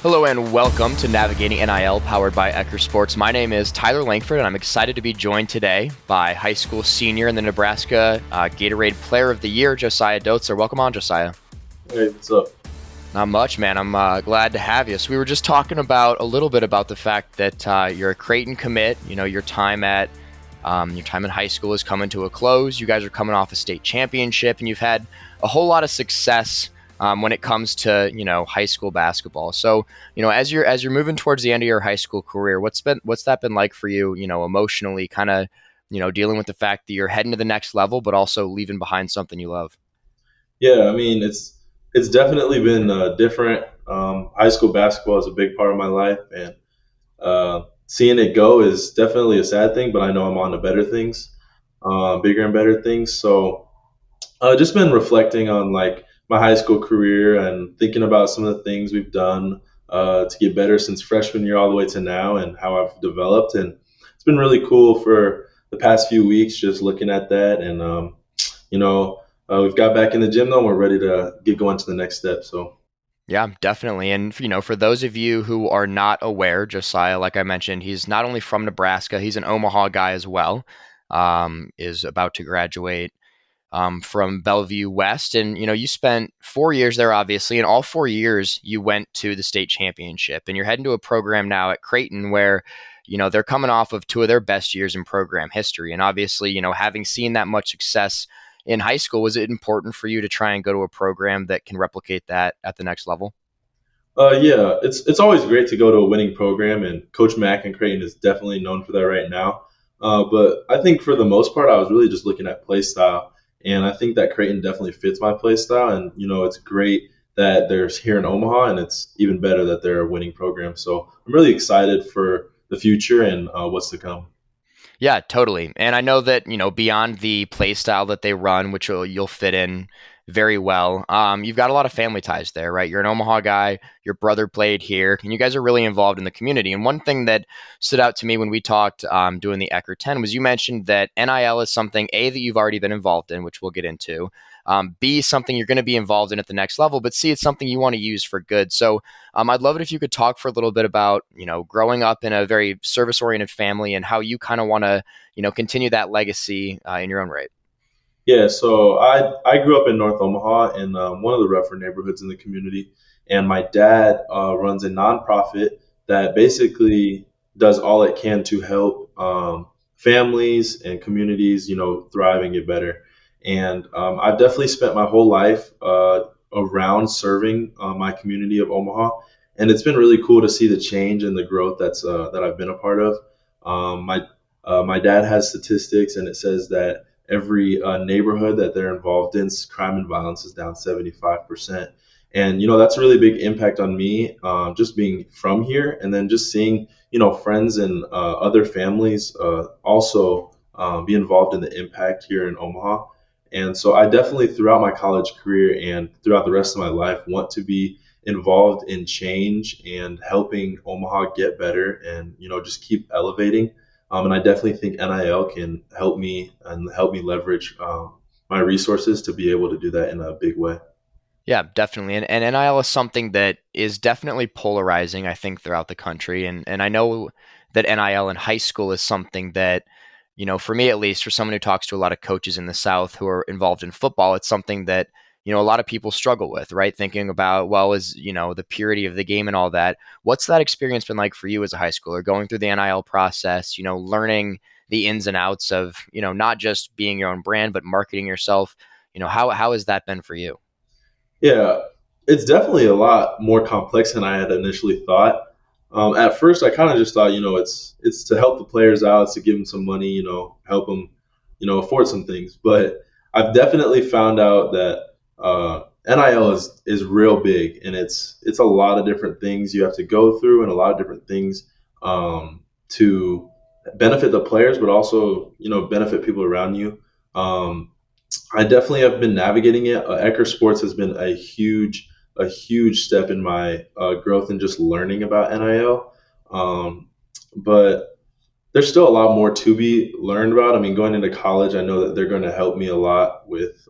Hello and welcome to Navigating NIL powered by Ecker Sports. My name is Tyler Langford and I'm excited to be joined today by high school senior and the Nebraska Gatorade Player of the Year, Josiah Dotzler. Welcome on, Josiah. Hey, what's up? Not much, man. I'm glad to have you. So we were just talking about a little bit about the fact that you're a Creighton commit. You know, your time in high school is coming to a close. You guys are coming off a state championship and you've had a whole lot of success when it comes to, high school basketball. So, as you're moving towards the end of your high school career, what's that been like for you, emotionally, kind of, dealing with the fact that you're heading to the next level, but also leaving behind something you love? Yeah, I mean it's definitely been different. High school basketball is a big part of my life, and seeing it go is definitely a sad thing. But I know I'm on to better things, bigger and better things. So just been reflecting on like my high school career and thinking about some of the things we've done to get better since freshman year all the way to now, and how I've developed. And it's been really cool for the past few weeks just looking at that. And we've got back in the gym though, and we're ready to get going to the next step. So. Yeah, definitely. And, for those of you who are not aware, Josiah, like I mentioned, he's not only from Nebraska, he's an Omaha guy as well, is about to graduate from Bellevue West. And, you spent 4 years there, obviously, and all 4 years you went to the state championship. And you're heading to a program now at Creighton where, they're coming off of two of their best years in program history. And obviously, having seen that much success in high school, was it important for you to try and go to a program that can replicate that at the next level? Yeah, it's always great to go to a winning program, and Coach Mack and Creighton is definitely known for that right now. But I think for the most part, I was really just looking at play style, and I think that Creighton definitely fits my play style. And it's great that they're here in Omaha, and it's even better that they're a winning program. So I'm really excited for the future and what's to come. Yeah, totally. And I know that, beyond the play style that they run, which you'll fit in very well, you've got a lot of family ties there, right? You're an Omaha guy, your brother played here, and you guys are really involved in the community. And one thing that stood out to me when we talked doing the Ecker 10 was you mentioned that NIL is something, A, that you've already been involved in, which we'll get into, B, something you're going to be involved in at the next level, but C, it's something you want to use for good. So I'd love it if you could talk for a little bit about, growing up in a very service-oriented family and how you kind of want to, continue that legacy in your own right. Yeah, so I grew up in North Omaha in one of the rougher neighborhoods in the community, and my dad runs a nonprofit that basically does all it can to help families and communities, thrive and get better. And I've definitely spent my whole life around serving my community of Omaha, and it's been really cool to see the change and the growth that I've been a part of. My dad has statistics, and it says that every neighborhood that they're involved in, crime and violence is down 75%. And, that's a really big impact on me, just being from here, and then just seeing, friends and other families also be involved in the impact here in Omaha. And so I definitely, throughout my college career and throughout the rest of my life, want to be involved in change and helping Omaha get better and, just keep elevating. And I definitely think NIL can help me leverage my resources to be able to do that in a big way. Yeah, definitely. And NIL is something that is definitely polarizing, I think, throughout the country. And I know that NIL in high school is something that, for me at least, for someone who talks to a lot of coaches in the South who are involved in football, it's something that, a lot of people struggle with, right? Thinking about, well, is, the purity of the game and all that. What's that experience been like for you as a high schooler, going through the NIL process, learning the ins and outs of, not just being your own brand, but marketing yourself? How has that been for you? Yeah, it's definitely a lot more complex than I had initially thought. At first, I kind of just thought, it's to help the players out, it's to give them some money, help them, afford some things. But I've definitely found out that NIL is real big, and it's a lot of different things you have to go through, and a lot of different things to benefit the players, but also benefit people around you. Um, I definitely have been navigating it. Ecker Sports has been a huge step in my growth and just learning about NIL. But there's still a lot more to be learned about. I mean, going into college, I know that they're going to help me a lot with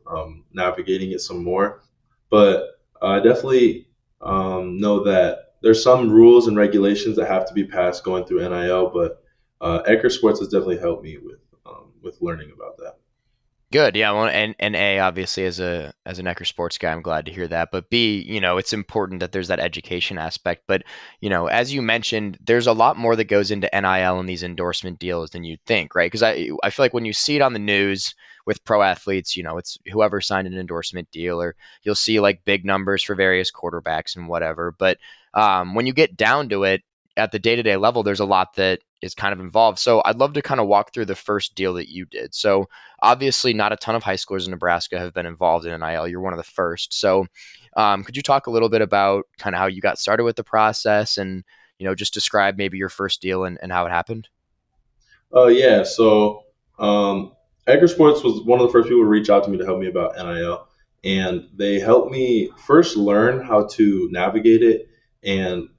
navigating it some more. But I definitely know that there's some rules and regulations that have to be passed going through NIL, but Ecker Sports has definitely helped me with learning about that. Good, yeah. Well, and A, obviously, as an Ecker sports guy, I'm glad to hear that. But B, it's important that there's that education aspect. But as you mentioned, there's a lot more that goes into NIL and these endorsement deals than you'd think, right? Because I feel like when you see it on the news with pro athletes, it's whoever signed an endorsement deal, or you'll see like big numbers for various quarterbacks and whatever. But when you get down to it, at the day to day level, there's a lot that is kind of involved. So I'd love to kind of walk through the first deal that you did. So obviously, not a ton of high schoolers in Nebraska have been involved in NIL. You're one of the first. So, could you talk a little bit about kind of how you got started with the process and, just describe maybe your first deal and how it happened? Yeah, so Edgar Sports was one of the first people to reach out to me to help me about NIL, and they helped me first learn how to navigate it. And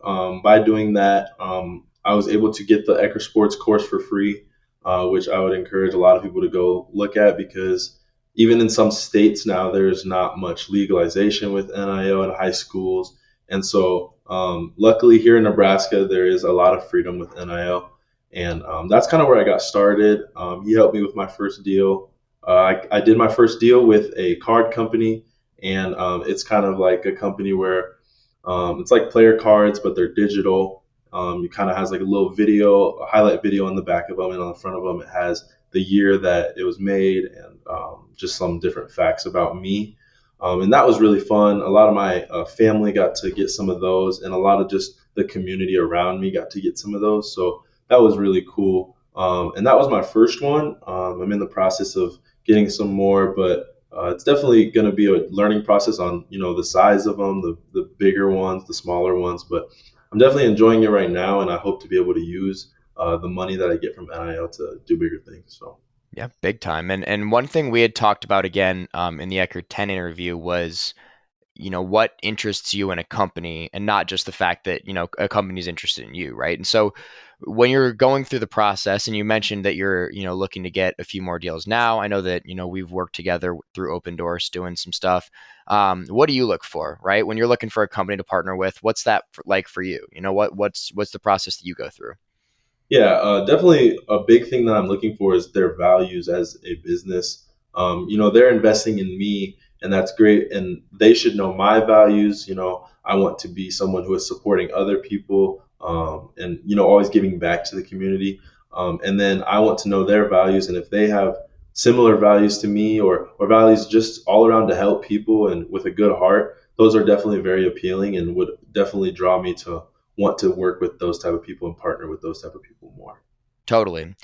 by doing that, I was able to get the Edgar Sports course for free, which I would encourage a lot of people to go look at because even in some states now, there's not much legalization with NIL in high schools. And so, luckily, here in Nebraska, there is a lot of freedom with NIL, and that's kind of where I got started. He helped me with my first deal. I did my first deal with a card company, and it's kind of like a company where it's like player cards, but they're digital. It kind of has like a little video, a highlight video on the back of them, and on the front of them, it has the year that it was made and just some different facts about me. And that was really fun. A lot of my family got to get some of those, and a lot of just the community around me got to get some of those. So that was really cool. And that was my first one. I'm in the process of getting some more, but it's definitely going to be a learning process on the size of them, the bigger ones, the smaller ones. But I'm definitely enjoying it right now, and I hope to be able to use the money that I get from NIL to do bigger things. So. Yeah, big time. And one thing we had talked about again in the Eckerd 10 interview was what interests you in a company and not just the fact that, a company's interested in you, right? And so when you're going through the process and you mentioned that you're, looking to get a few more deals now, I know that, we've worked together through Open Doors doing some stuff. What do you look for, right? When you're looking for a company to partner with, what's that like for you? What's the process that you go through? Yeah, definitely a big thing that I'm looking for is their values as a business. They're investing in me, and that's great. And they should know my values. I want to be someone who is supporting other people, and always giving back to the community. And then I want to know their values, and if they have similar values to me, or values just all around to help people and with a good heart, those are definitely very appealing and would definitely draw me to want to work with those type of people and partner with those type of people more. Totally.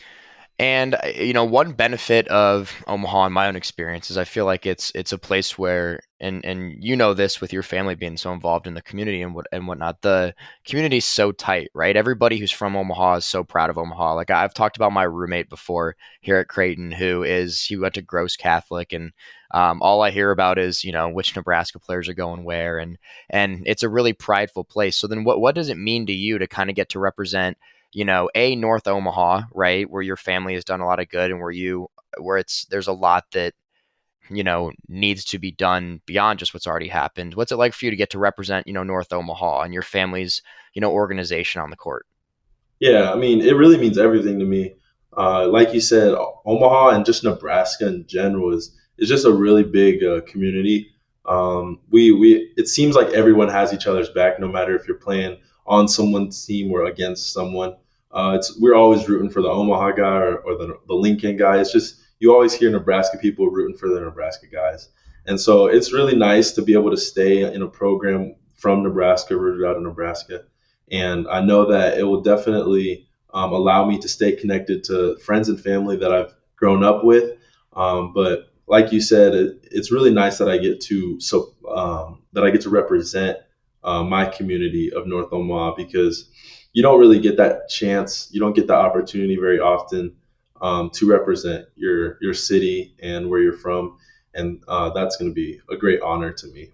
And one benefit of Omaha, in my own experience, is I feel like it's a place where, and this with your family being so involved in the community and whatnot, the community's so tight, right? Everybody who's from Omaha is so proud of Omaha. Like I've talked about my roommate before here at Creighton, he went to Gross Catholic, and all I hear about is which Nebraska players are going where, and it's a really prideful place. So then, what does it mean to you to kind of get to represent? North Omaha, right, where your family has done a lot of good and where there's a lot that, needs to be done beyond just what's already happened. What's it like for you to get to represent, North Omaha and your family's, organization on the court? Yeah, I mean, it really means everything to me. Like you said, Omaha and just Nebraska in general is just a really big community. We it seems like everyone has each other's back, no matter if you're playing on someone's team or against someone. We're always rooting for the Omaha guy or the Lincoln guy. It's just you always hear Nebraska people rooting for the Nebraska guys, and so it's really nice to be able to stay in a program from Nebraska, rooted out of Nebraska, and I know that it will definitely allow me to stay connected to friends and family that I've grown up with. But like you said, it's really nice that I get to represent my community of North Omaha because you don't really get that chance. You don't get the opportunity very often to represent your city and where you're from, and that's going to be a great honor to me.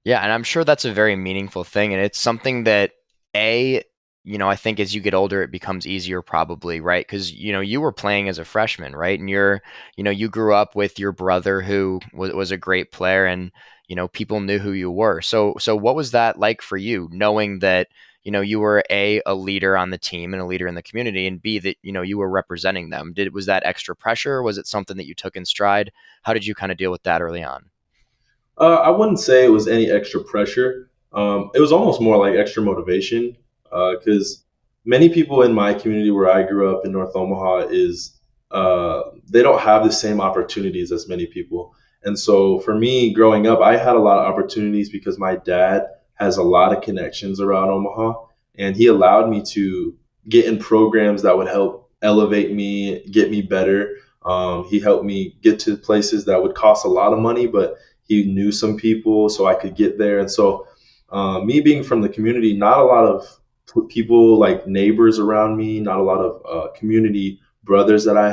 Yeah, and I'm sure that's a very meaningful thing, and it's something that a I think as you get older, it becomes easier probably, right? Because you were playing as a freshman, right? And you grew up with your brother who was a great player, and people knew who you were. So what was that like for you, knowing that you were a leader on the team and a leader in the community, and B, that you were representing them. Was that extra pressure? Or was it something that you took in stride? How did you kind of deal with that early on? I wouldn't say it was any extra pressure. It was almost more like extra motivation because many people in my community where I grew up in North Omaha is they don't have the same opportunities as many people. And so for me growing up, I had a lot of opportunities because my dad has a lot of connections around Omaha, and he allowed me to get in programs that would help elevate me, get me better. He helped me get to places that would cost a lot of money, but he knew some people, so I could get there. And so, me being from the community, not a lot of people like neighbors around me, not a lot of community brothers that I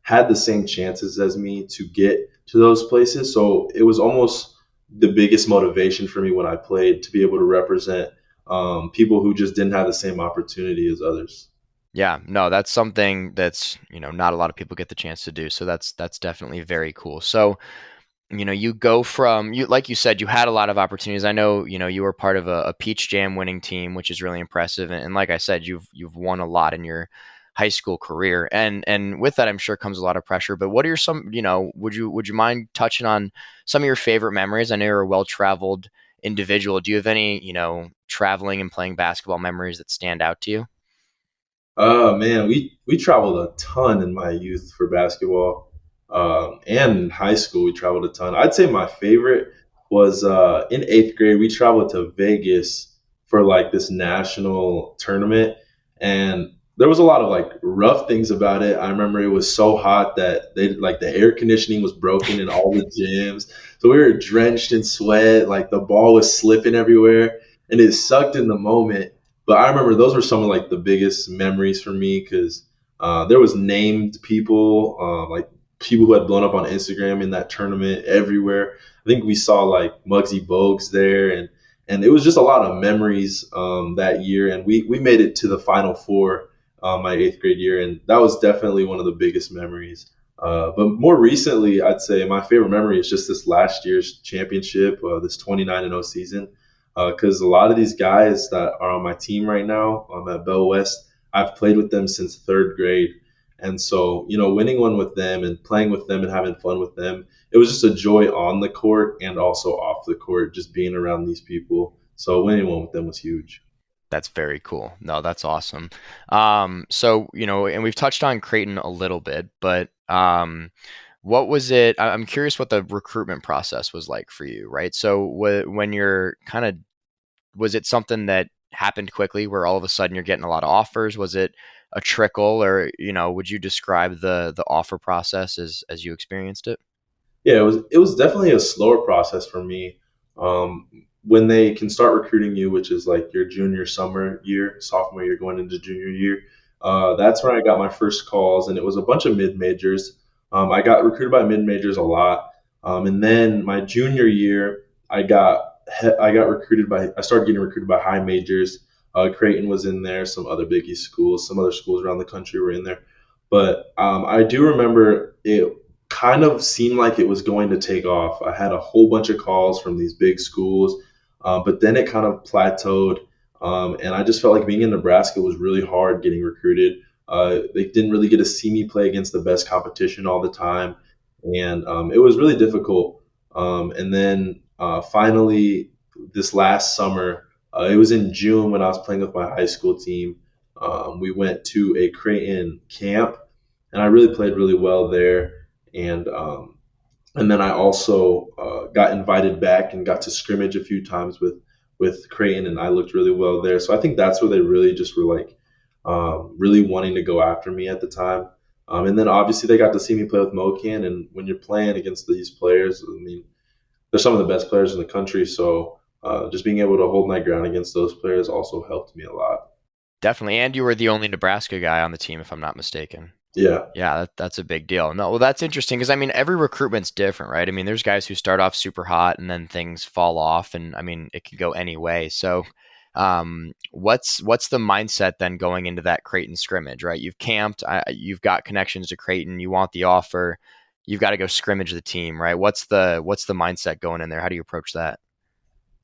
had the same chances as me to get to those places. So it was almost the biggest motivation for me when I played to be able to represent people who just didn't have the same opportunity as others. Yeah, no, that's something that's not a lot of people get the chance to do. So that's definitely very cool. So you go from you like you said, you had a lot of opportunities. I know, you were part of a Peach Jam winning team, which is really impressive. And like I said, you've won a lot in your high school career. And with that, I'm sure comes a lot of pressure. But what are some, would you mind touching on some of your favorite memories? I know you're a well-traveled individual. Do you have any, traveling and playing basketball memories that stand out to you? Oh man, we traveled a ton in my youth for basketball, and in high school we traveled a ton. I'd say my favorite was in eighth grade. We traveled to Vegas for like this national tournament, and there was a lot of like rough things about it. I remember it was so hot that they like the air conditioning was broken in all the gyms, so we were drenched in sweat. Like the ball was slipping everywhere, and it sucked in the moment, but I remember those were some of like the biggest memories for me because there was named people, like people who had blown up on Instagram in that tournament everywhere. I think we saw like Muggsy Bogues there, and it was just a lot of memories that year. And we made it to the Final Four my eighth grade year, and that was definitely one of the biggest memories. But more recently, I'd say my favorite memory is just this last year's championship, this 29-0 season, because a lot of these guys that are on my team right now at Bell West, I've played with them since third grade. And so, winning one with them and playing with them and having fun with them, it was just a joy on the court and also off the court, just being around these people. So winning one with them was huge. That's very cool. No, that's awesome. So, and we've touched on Creighton a little bit, but what was it? I'm curious what the recruitment process was like for you, right? So, when you're kind of, was it something that happened quickly where all of a sudden you're getting a lot of offers? Was it a trickle, or, would you describe the offer process as you experienced it? Yeah, it was definitely a slower process for me. When they can start recruiting you, which is like your junior summer year, sophomore year going into junior year, that's when I got my first calls, and it was a bunch of mid majors. I got recruited by mid majors a lot, and then my junior year, I got recruited by I started getting recruited by high majors. Creighton was in there, some other biggie schools, some other schools around the country were in there. But I do remember it kind of seemed like it was going to take off. I had a whole bunch of calls from these big schools, but then it kind of plateaued. And I just felt like being in Nebraska was really hard getting recruited. They didn't really get to see me play against the best competition all the time. And it was really difficult. And then finally, this last summer, it was in June when I was playing with my high school team. We went to a Creighton camp, and I really played really well there. And then I also got invited back and got to scrimmage a few times with Creighton, and I looked really well there. So I think that's where they really just were like really wanting to go after me at the time. And then obviously they got to see me play with Mocan, and when you're playing against these players, I mean, they're some of the best players in the country. So just being able to hold my ground against those players also helped me a lot. Definitely. And you were the only Nebraska guy on the team, if I'm not mistaken. Yeah. Yeah, that's a big deal. No, well, that's interesting because I mean, every recruitment's different, right? I mean, there's guys who start off super hot and then things fall off, and I mean, it could go any way. So, what's the mindset then going into that Creighton scrimmage, right? You've camped, you've got connections to Creighton, you want the offer, you've got to go scrimmage the team, right? What's the mindset going in there? How do you approach that?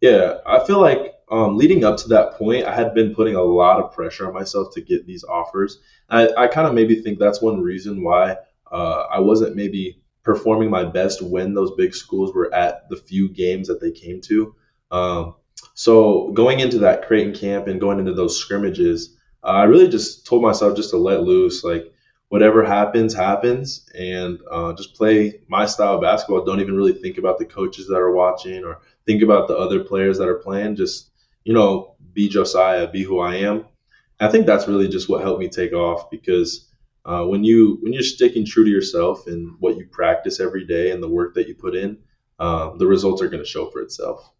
Yeah, I feel like leading up to that point, I had been putting a lot of pressure on myself to get these offers. I kind of maybe think that's one reason why I wasn't maybe performing my best when those big schools were at the few games that they came to. Um, so going into that Creighton camp and going into those scrimmages, I really just told myself just to let loose, like whatever happens, happens, and just play my style of basketball. Don't even really think about the coaches that are watching or think about the other players that are playing. Just be Josiah, be who I am. I think that's really just what helped me take off because when you're sticking true to yourself and what you practice every day and the work that you put in, the results are going to show for itself.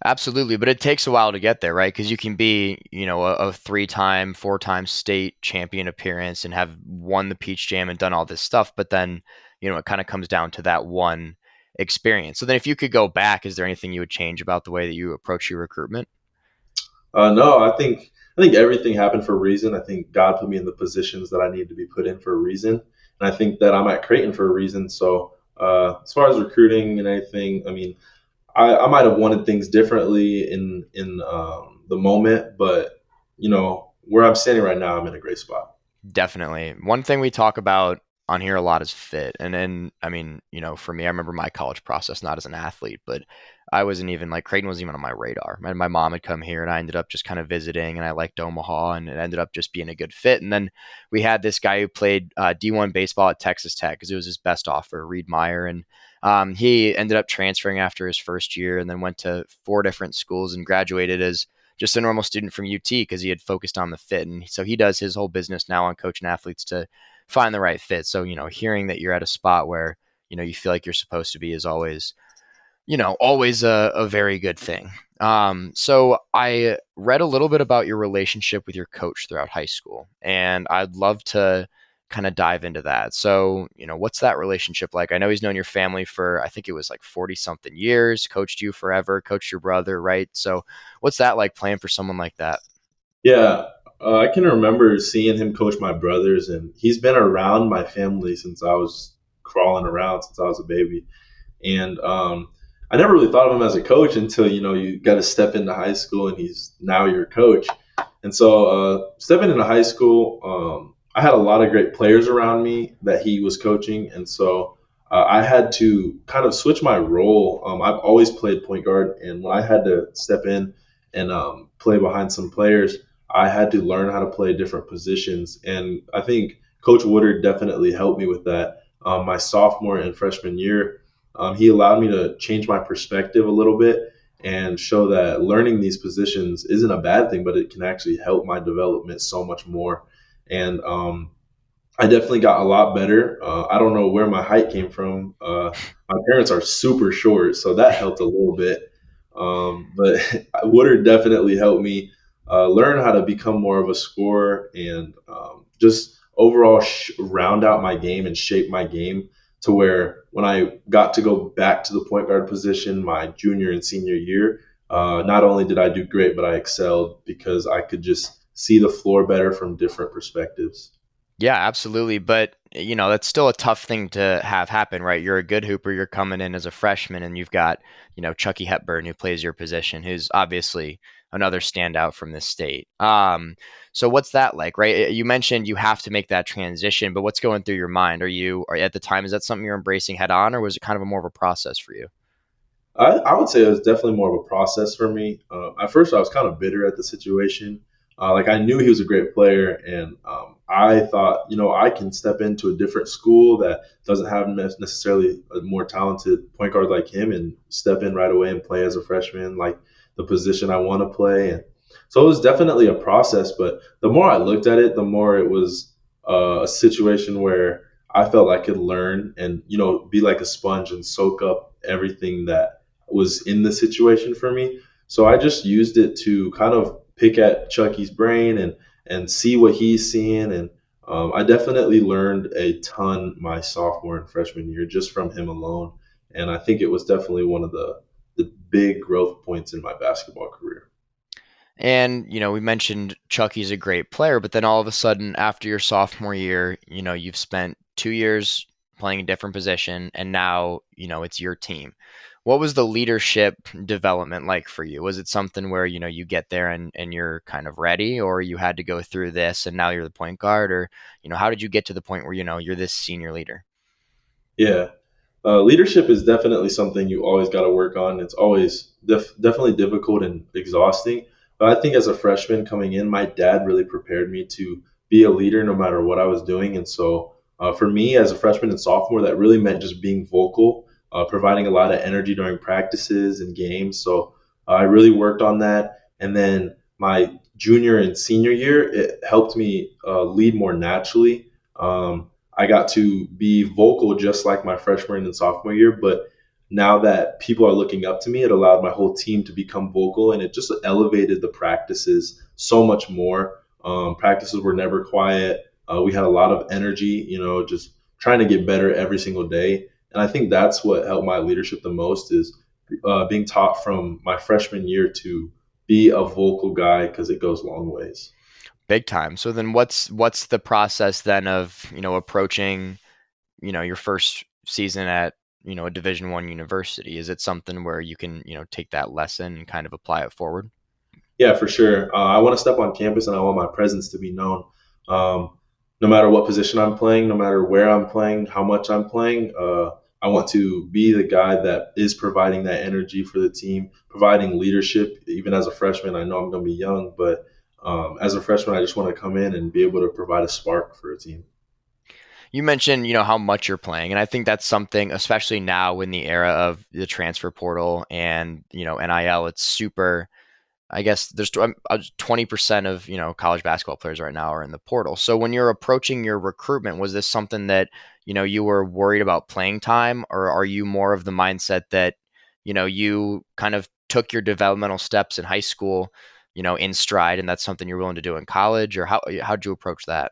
Absolutely, but it takes a while to get there, right? Because you can be, a three-time, four-time state champion appearance and have won the Peach Jam and done all this stuff, but then, it kind of comes down to that one experience. So then, if you could go back, is there anything you would change about the way that you approach your recruitment? No, I think everything happened for a reason. I think God put me in the positions that I need to be put in for a reason, and I think that I'm at Creighton for a reason. So as far as recruiting and anything, I mean, I might have wanted things differently in the moment, but where I'm standing right now, I'm in a great spot. Definitely. One thing we talk about on here a lot is fit. And then, I mean, for me, I remember my college process, not as an athlete, but I wasn't even like Creighton wasn't even on my radar. My mom had come here and I ended up just kind of visiting and I liked Omaha and it ended up just being a good fit. And then we had this guy who played D1 baseball at Texas Tech because it was his best offer, Reed Meyer. And he ended up transferring after his first year and then went to four different schools and graduated as just a normal student from UT because he had focused on the fit. And so he does his whole business now on coaching athletes to find the right fit. So, hearing that you're at a spot where, you feel like you're supposed to be is always, always a very good thing. So I read a little bit about your relationship with your coach throughout high school, and I'd love to kind of dive into that. So, what's that relationship like? I know he's known your family for, I think it was like 40 something years, coached you forever, coached your brother, right? So, what's that like playing for someone like that? Yeah, I can remember seeing him coach my brothers, and he's been around my family since I was crawling around since I was a baby. And I never really thought of him as a coach until you got to step into high school and he's now your coach. And so stepping into high school, I had a lot of great players around me that he was coaching, and so I had to kind of switch my role. I've always played point guard, and when I had to step in and play behind some players, I had to learn how to play different positions. And I think Coach Woodard definitely helped me with that. My sophomore and freshman year, he allowed me to change my perspective a little bit and show that learning these positions isn't a bad thing, but it can actually help my development so much more. And I definitely got a lot better. I don't know where my height came from. My parents are super short, so that helped a little bit. But Woodard definitely helped me learn how to become more of a scorer and just overall round out my game and shape my game to where when I got to go back to the point guard position my junior and senior year, not only did I do great, but I excelled because I could just see the floor better from different perspectives. Yeah, absolutely. But, that's still a tough thing to have happen, right? You're a good hooper. You're coming in as a freshman, and you've got, Chucky Hepburn, who plays your position, who's obviously another standout from this state. So what's that like, right? You mentioned you have to make that transition, but what's going through your mind? Are at the time, is that something you're embracing head on, or was it kind of a more of a process for you? I would say it was definitely more of a process for me. At first, I was kind of bitter at the situation. Like I knew he was a great player, and I thought, I can step into a different school that doesn't have necessarily a more talented point guard like him, and step in right away and play as a freshman, like the position I want to play. And so it was definitely a process. But the more I looked at it, the more it was a situation where I felt I could learn and be like a sponge and soak up everything that was in the situation for me. So I just used it to kind of pick at Chucky's brain and see what he's seeing. And I definitely learned a ton my sophomore and freshman year just from him alone. And I think it was definitely one of the big growth points in my basketball career. And, we mentioned Chucky's a great player, but then all of a sudden, after your sophomore year, you've spent 2 years playing a different position, and now, it's your team. What was the leadership development like for you? Was it something where, you get there and you're kind of ready, or you had to go through this and now you're the point guard, or, how did you get to the point where, you're this senior leader? Yeah. Leadership is definitely something you always got to work on. It's always definitely difficult and exhausting. But I think as a freshman coming in, my dad really prepared me to be a leader no matter what I was doing. And so for me as a freshman and sophomore, that really meant just being vocal, providing a lot of energy during practices and games. So I really worked on that. And then my junior and senior year, it helped me lead more naturally. I got to be vocal just like my freshman and sophomore year, but now that people are looking up to me, it allowed my whole team to become vocal, and it just elevated the practices so much more. Practices were never quiet. We had a lot of energy, just trying to get better every single day. And I think that's what helped my leadership the most is being taught from my freshman year to be a vocal guy because it goes long ways. Big time. So then what's the process then of, approaching, your first season at, a Division 1 university? Is it something where you can, take that lesson and kind of apply it forward? Yeah, for sure. I want to step on campus and I want my presence to be known. No matter what position I'm playing, no matter where I'm playing, how much I'm playing, I want to be the guy that is providing that energy for the team, providing leadership. Even as a freshman, I know I'm going to be young, but as a freshman, I just want to come in and be able to provide a spark for a team. You mentioned, how much you're playing, and I think that's something, especially now in the era of the transfer portal and, NIL, it's super. I guess there's 20% of, college basketball players right now are in the portal. So when you're approaching your recruitment, was this something that, you were worried about playing time, or are you more of the mindset that, you kind of took your developmental steps in high school, in stride, and that's something you're willing to do in college, or how'd you approach that?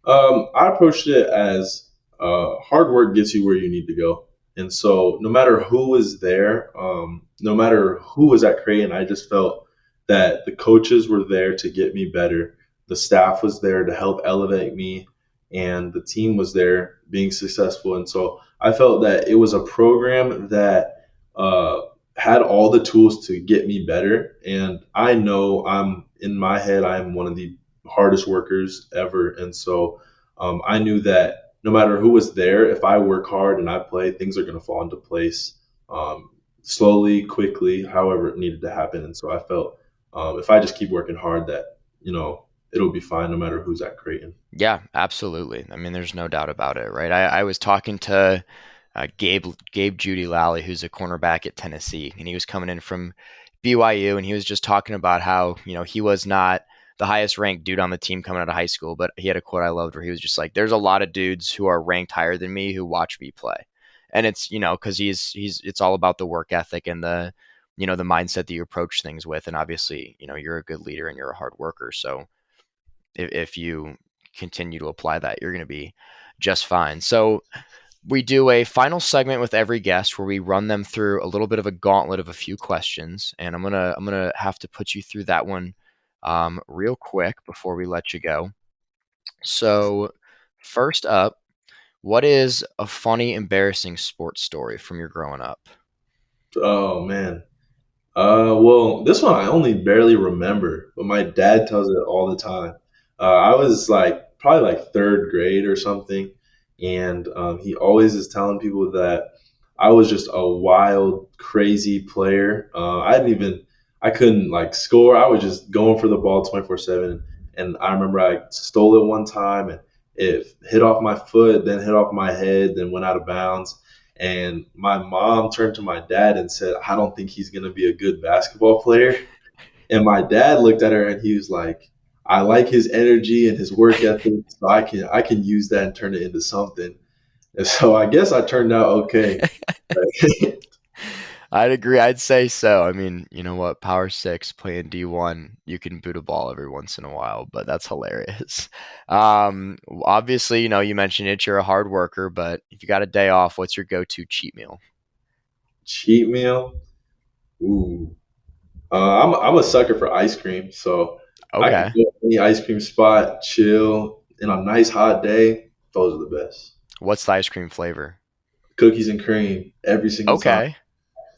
I approached it as hard work gets you where you need to go. And so, no matter who was there, no matter who was at Creighton, I just felt that the coaches were there to get me better. The staff was there to help elevate me, and the team was there being successful. And so, I felt that it was a program that uh, had all the tools to get me better. And I know I'm in my head, I'm one of the hardest workers ever. And so, I knew that no matter who was there, if I work hard and I play, things are going to fall into place slowly, quickly, however it needed to happen. And so I felt if I just keep working hard, that it'll be fine no matter who's at Creighton. Yeah, absolutely. I mean, there's no doubt about it, right? I was talking to Gabe Judy Lally, who's a cornerback at Tennessee, and he was coming in from BYU, and he was just talking about how he was not the highest ranked dude on the team coming out of high school, but he had a quote I loved where he was just like, "There's a lot of dudes who are ranked higher than me who watch me play," and it's because he's it's all about the work ethic and the mindset that you approach things with, and obviously you're a good leader and you're a hard worker, so if you continue to apply that, you're going to be just fine. So we do a final segment with every guest where we run them through a little bit of a gauntlet of a few questions, and I'm gonna have to put you through that one real quick before we let you go. So first up, what is a funny, embarrassing sports story from your growing up? Oh man. Well, this one I only barely remember, but my dad tells it all the time. I was like probably like third grade or something, and he always is telling people that I was just a wild, crazy player. I couldn't like score. I was just going for the ball 24/7. And I remember I stole it one time and it hit off my foot, then hit off my head, then went out of bounds. And my mom turned to my dad and said, I don't think he's going to be a good basketball player. And my dad looked at her and he was like, I like his energy and his work ethic, so I can use that and turn it into something. And so I guess I turned out okay. I'd agree. I'd say so. I mean, you know what? Power six playing D1, you can boot a ball every once in a while, but that's hilarious. Obviously, you mentioned it. You're a hard worker, but if you got a day off, what's your go-to cheat meal? Cheat meal. Ooh. I'm a sucker for ice cream, so I can Okay. go to any ice cream spot, chill, in a nice hot day. Those are the best. What's the ice cream flavor? Cookies and cream every single time. Okay.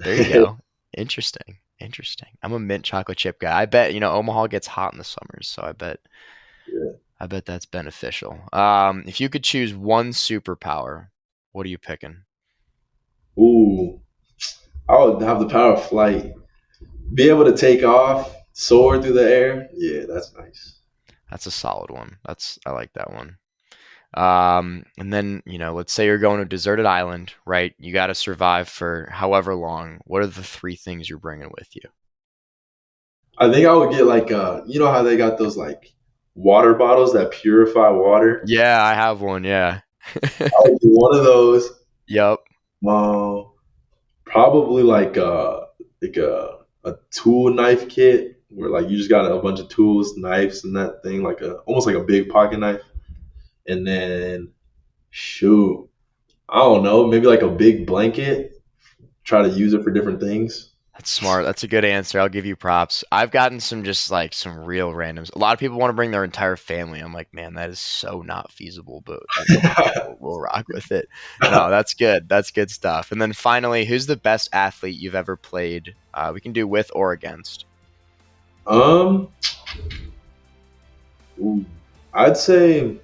There you go. Interesting. Interesting. I'm a mint chocolate chip guy. I bet, Omaha gets hot in the summers, so Yeah. I bet that's beneficial. If you could choose one superpower, what are you picking? Ooh, I would have the power of flight. Be able to take off, soar through the air. Yeah, that's nice. That's a solid one. I like that one. And then, let's say you're going to a deserted island, right? You got to survive for however long. What are the three things you're bringing with you? I think I would get like you know how they got those like water bottles that purify water. Yeah, I have one. Yeah. I would get one of those. Yep. Um, Probably like a tool knife kit where like you just got a bunch of tools, knives, and that thing like a almost like a big pocket knife. And then shoot, I don't know, maybe like a big blanket. Try to use it for different things. That's smart. That's a good answer. I'll give you props. I've gotten some just like some real randoms. A lot of people want to bring their entire family. I'm like, man, that is so not feasible, but we'll rock with it. No, that's good. That's good stuff. And then finally, who's the best athlete you've ever played? We can do with or against. um, Ooh, I'd say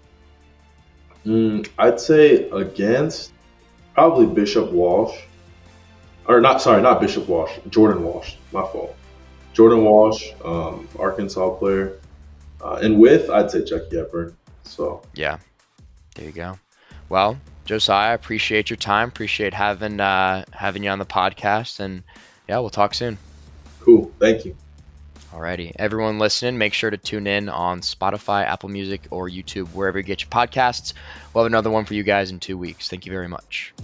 I'd say against probably Bishop Walsh. Or not, sorry, not Bishop Walsh, Jordan Walsh. My fault. Jordan Walsh, Arkansas player, and with I'd say Chucky Hepburn. So Yeah, there you go. Well, Josiah, I appreciate your time. Appreciate having you on the podcast, and yeah, we'll talk soon. cool. Thank you. Alrighty. Everyone listening, make sure to tune in on Spotify, Apple Music, or YouTube, wherever you get your podcasts. We'll have another one for you guys in 2 weeks. Thank you very much.